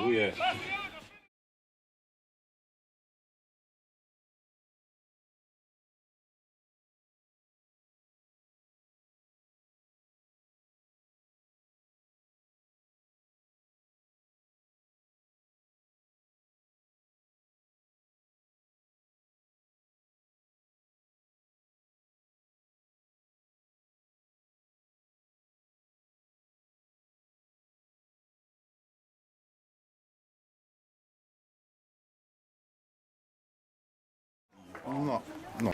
Lui è no, no.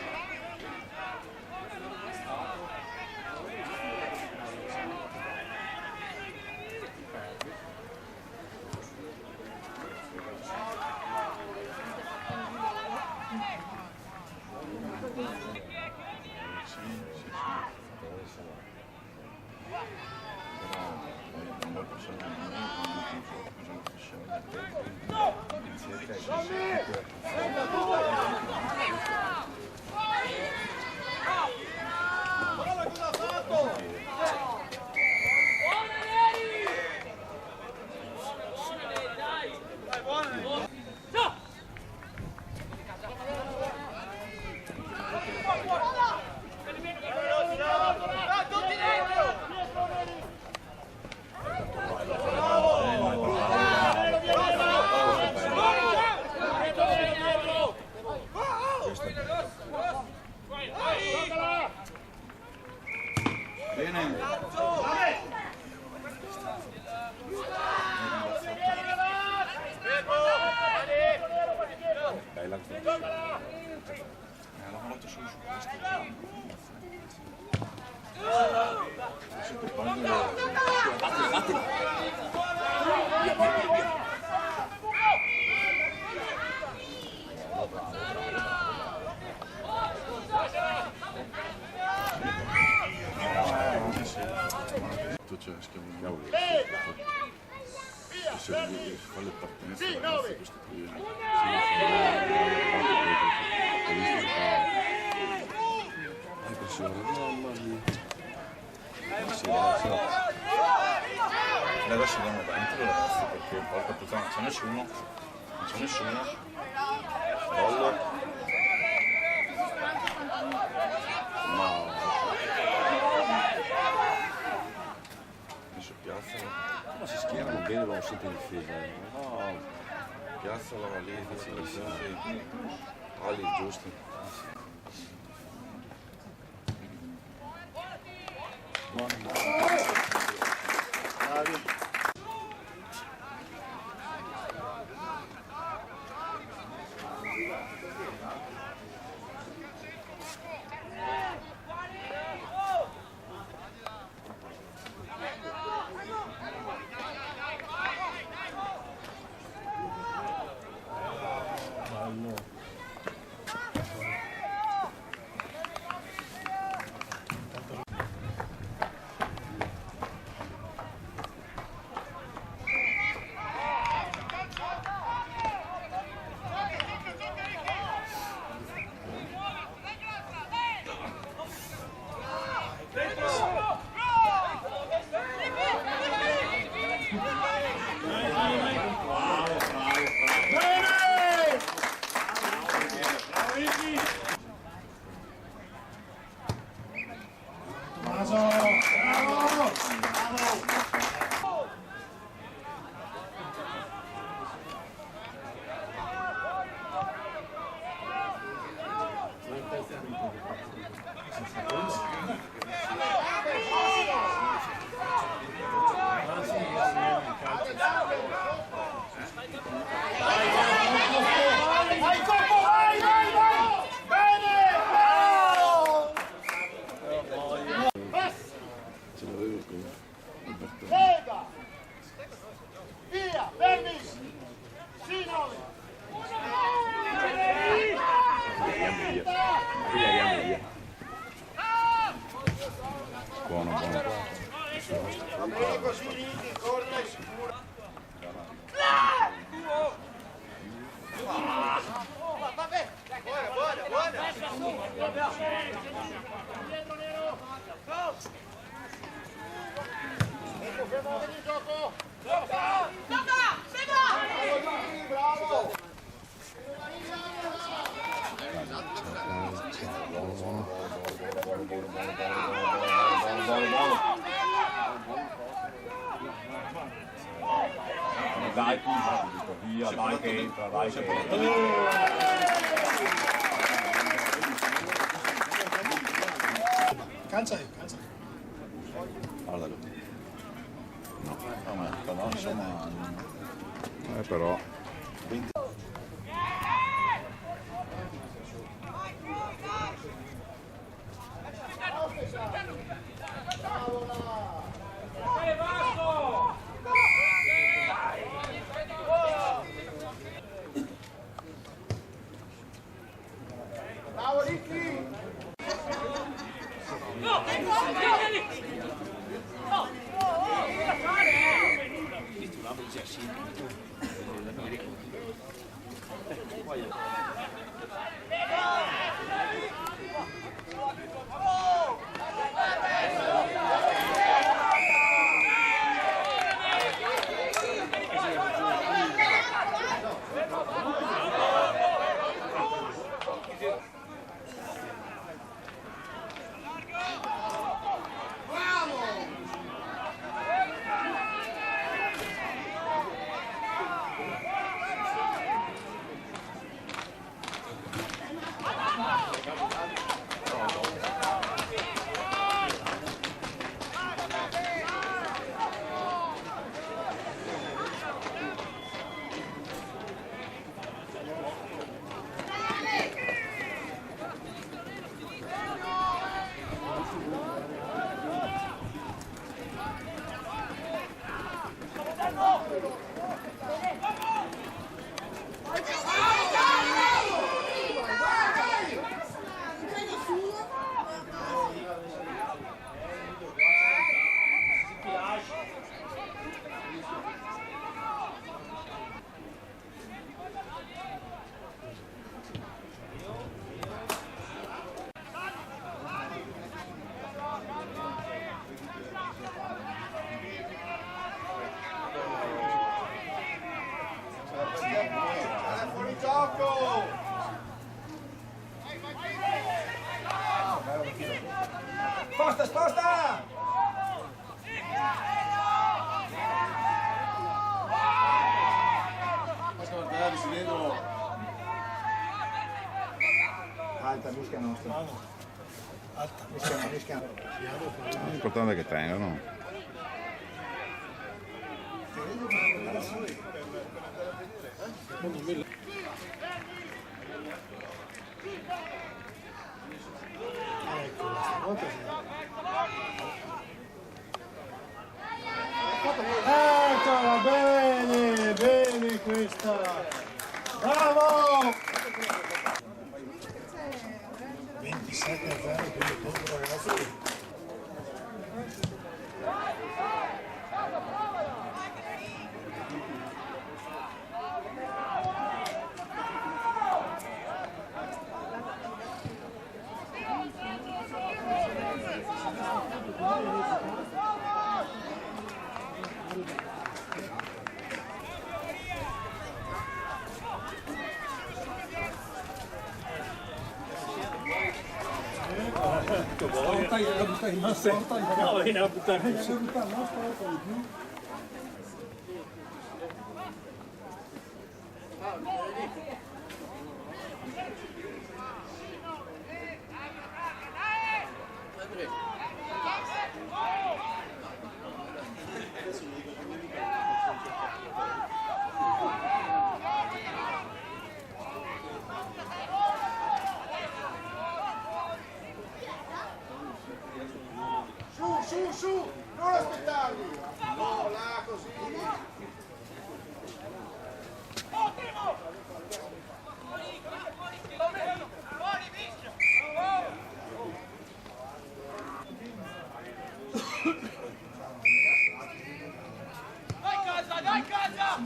Adesso andiamo dentro ragazzi perché porca puttana non c'è nessuno, non c'è nessuno. Rollo. No. Adesso piazza. ma si schierano bene, vanno sempre in difesa. No, piazzala lì, facciamo sì. Pali giusti. Lega! Via! Fermi! Sinoli! Buono, buono. Va bene così, Ricchi, corre sicuro. Vabbè, buona, buona. Ecco, fermo il gioco. Bravo! Dai, via, vai che entra, vai che entra. Calcia. Guardalo. No, però insomma... Però. Bravo Ricchi! Fuori gioco! Sposta! nostra. Alta, rischiamo. L'importante è che tengano. Ecco, stavolta sì. Eccola, bene, bene questa. Bravo! 27-0, quindi tutto ragazzi. No, viene a buttare. Su, non aspettarli! No, là, così! Dai casa!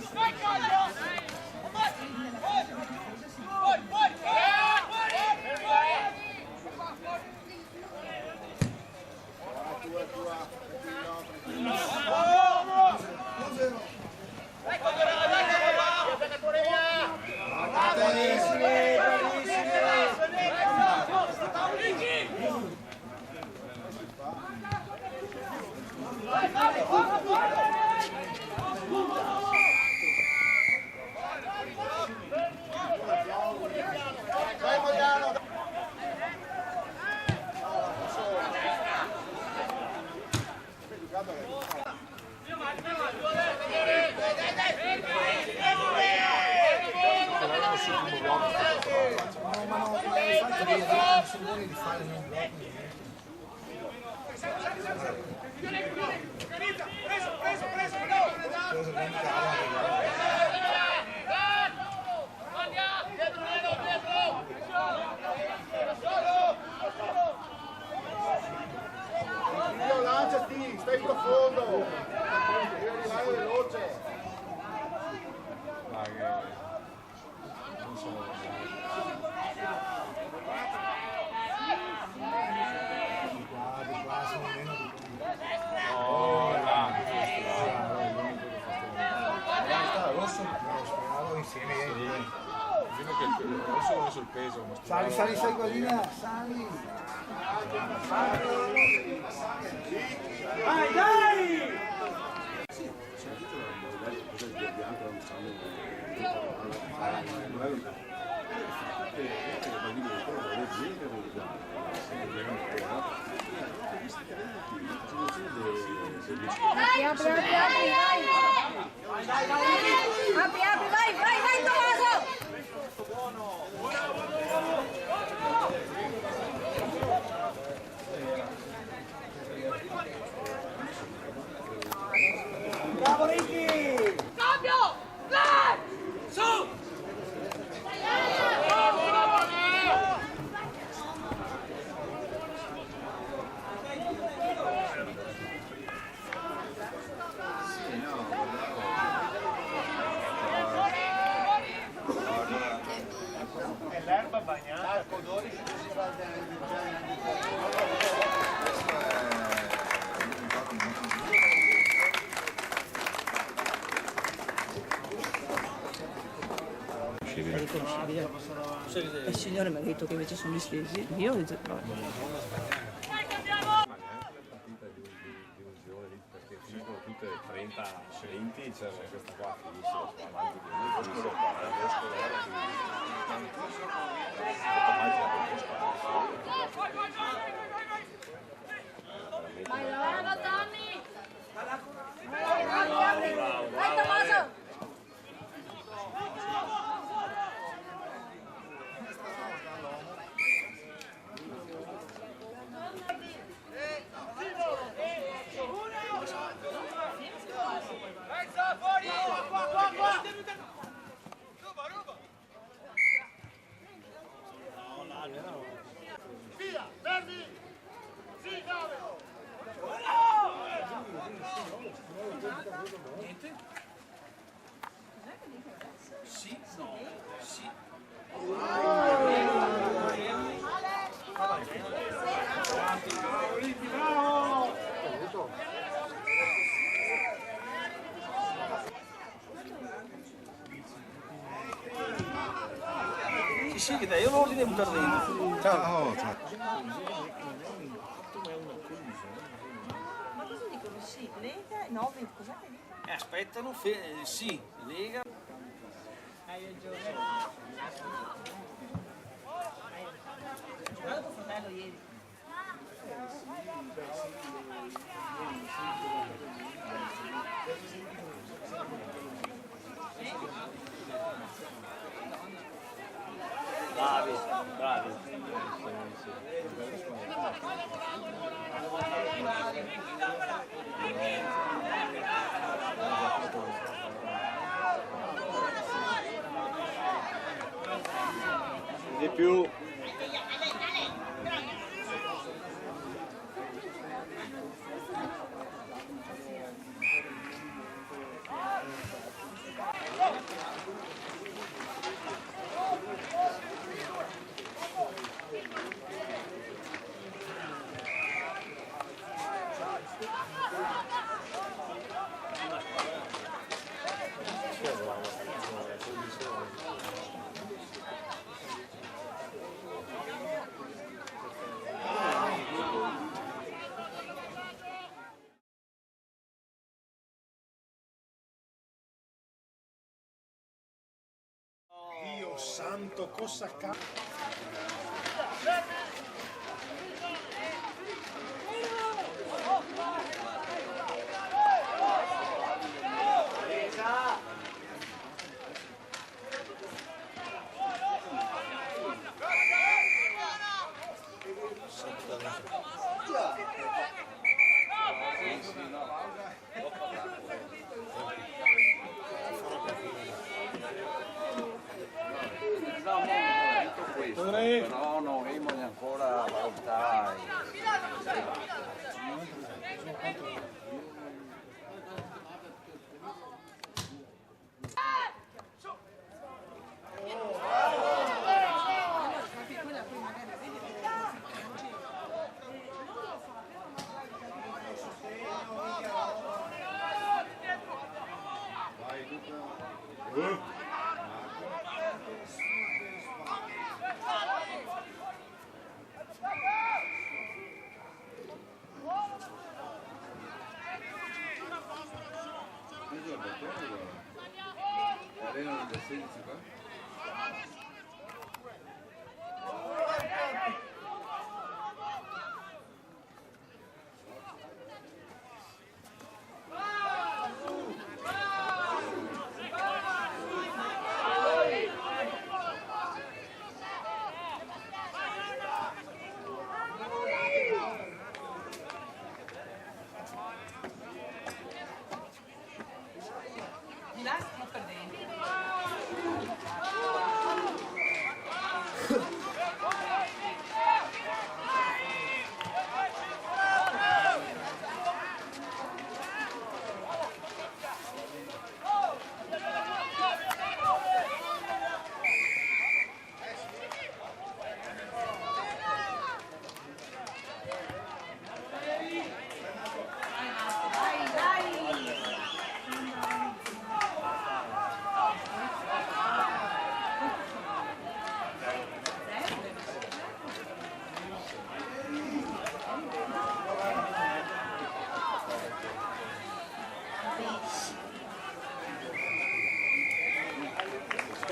Lanciati, stai profondo! Devi arrivare veloce! Sali, guardina, sali! Vai, dai! Apri, vai, Tommaso! Bravo Ricky! Cambio! Vai! Su! L'erba bagnata, Codori Il signore mi ha detto che invece sono distesi. Io ho detto, vabbè. Perché finiscono tutte 30, 20 teacher questa qua, fighissima, si fa avanti di Brava Danny! Vai Tommaso! Mezza fuori! Qua! Ruba! Via, Verdi! Sì, Gavero! Sì, no, sì. Sì, che dai, io non li devo buttare dentro. Ciao, ciao. Ma cosa dicono? Sì, Lega, no, cos'è che dicono? Aspettano, sì, Lega. Hai ragione. Guarda tuo fratello ieri. Bravi. Di più. Dio santo, cosa cazzo! Però non rimane ancora a valutare. Arena del 16 qua? Di là stiamo perdendo.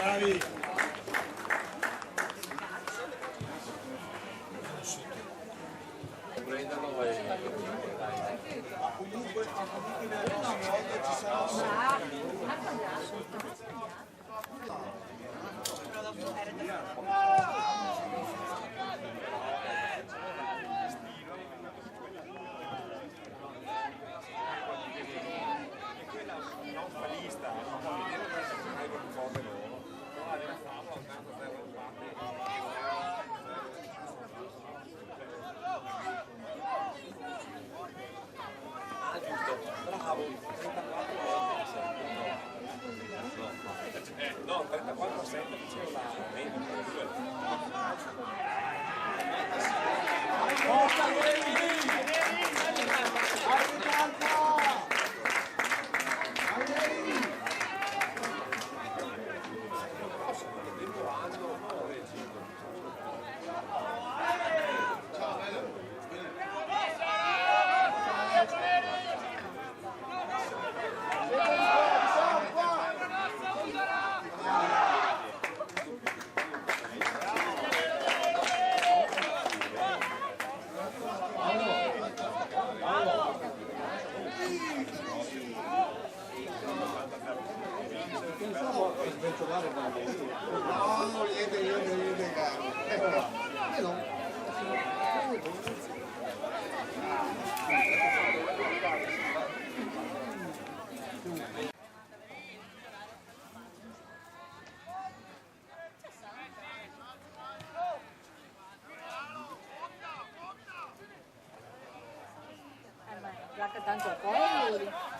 Bravi. No, niente, caro. Placca tanto a cuore.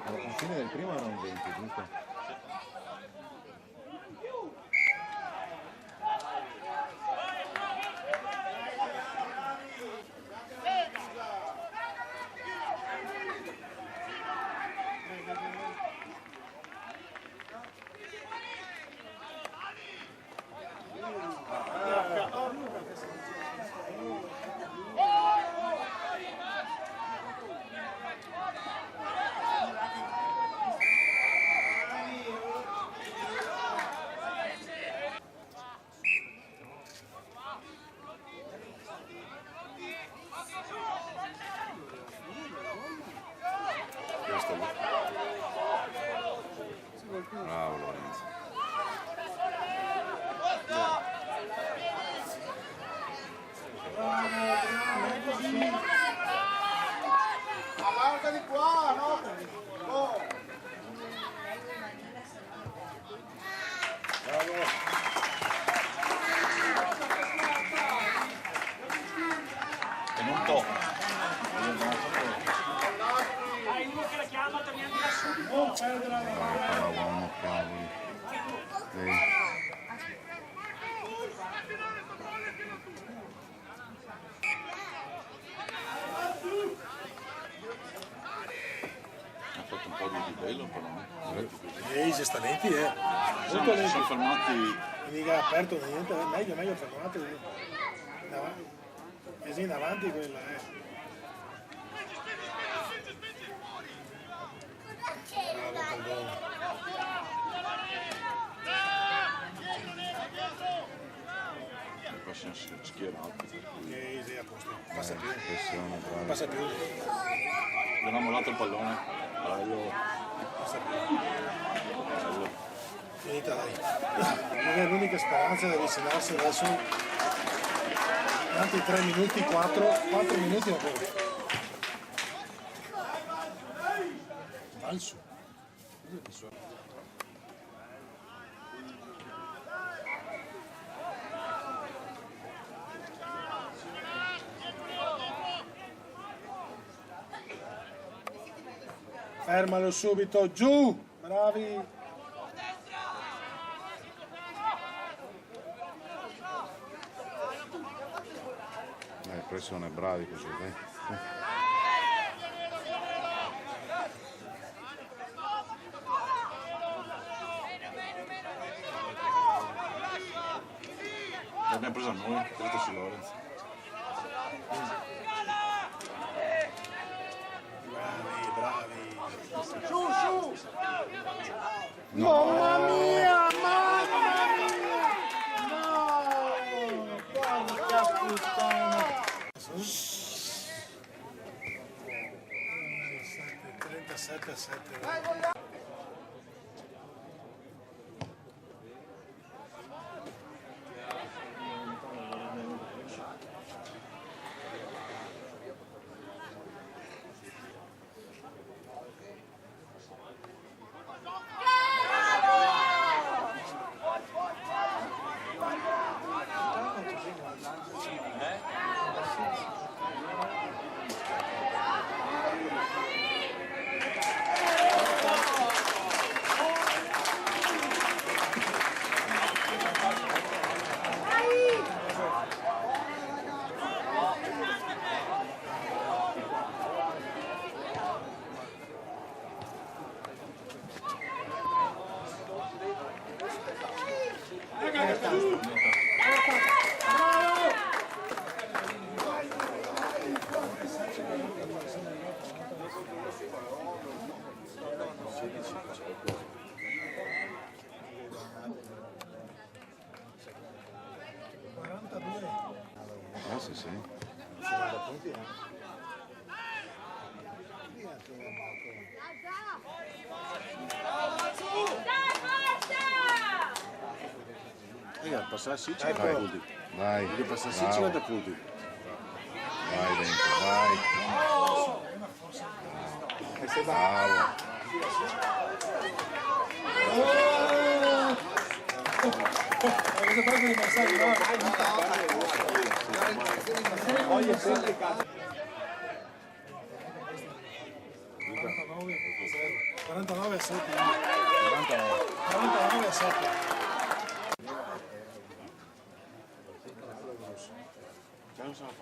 Alla fine del primo erano 20, giusto? Questo lì. Bravo Lorenzo. Allarga di qua, no? No. E non tocca. Hai uno che la chiama, torniamo da subito. Non perdere la Madonna, cavoli. Vedi? Ha fatto un po' di livello però. Giustamente, Molto Si lenti. sono fermati. In liga aperto, niente, meglio fermate. È in avanti quella, Bravo Caldone. E poi siamo schierati. Sì, a posto. Passa più. Pressione, bravo. Passa più. Non ha mollato il pallone. Bello. Passa più. Finita dai. Non è l'unica speranza di avvicinarsi adesso. Tanti 3 minuti, 4 minuti ancora. falso. Fermalo subito, giù! Bravi! Pressione, bravi così, dai. L'abbiamo presa noi, credo su Lorenz. Bravi! Su, su! Mamma mia! Mamma mia! No! Porca puttana! 37-7. Sì, sì. Raga, passare sì 50 punti. Vai, Devi passare sì bravo. 50 punti. Vai dentro, vai. Bravo. Cosa fai con i messaggi? 49-7. 49-7. Ciao, ciao.